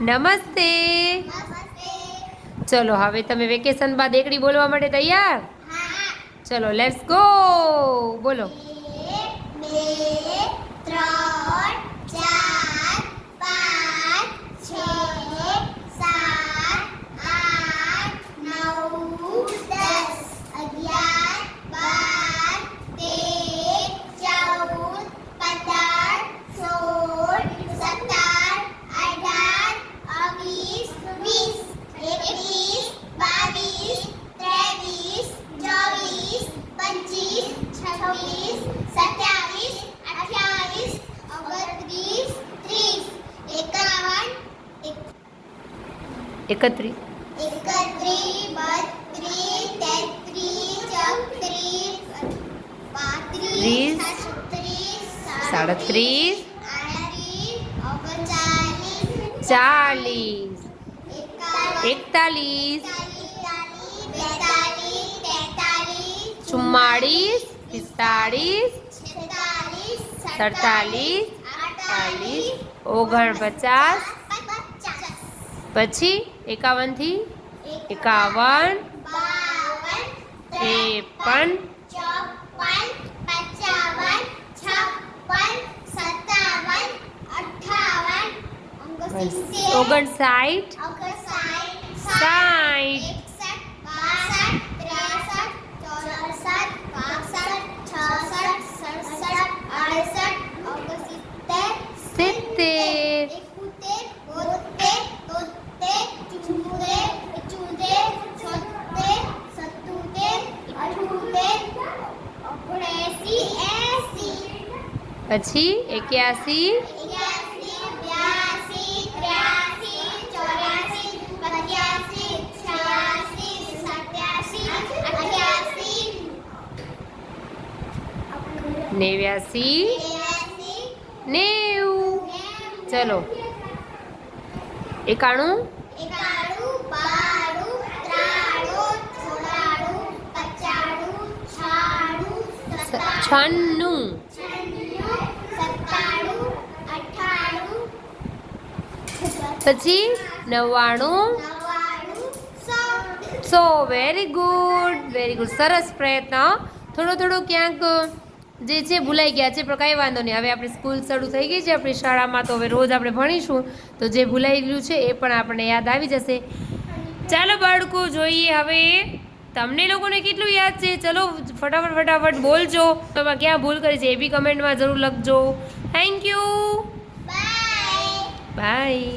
નમસ્તે. ચલો હવે તમે વેકેશન બાદ એકડી બોલવા માટે તૈયાર? ચલો લેટ્સ ગો. બોલો. 1 2 3 એકત્રીસ 30 37 40 41 44 45 46 49 પછી 51 થી 51 53 59 60 70 પછી 81 89 90 ચલો 91 96 પછી 99 100 વેરી ગુડ સરસ પ્રયત્ન. થોડો ક્યાંક જે છે ભૂલાઈ ગયા છે પણ કાંઈ વાંધો નહીં. હવે આપણી સ્કૂલ શરૂ થઈ ગઈ છે આપણી શાળામાં, તો હવે રોજ આપણે ભણીશું તો જે ભૂલાઈ ગયું છે એ પણ આપણને યાદ આવી જશે. ચાલો બાળકો જોઈએ હવે તમને લોકોને કેટલું યાદ છે. ચલો ફટાફટ બોલજો. તમે ક્યાં ભૂલ કરી છે એ બી કમેન્ટમાં જરૂર લખજો. Thank you. બાય.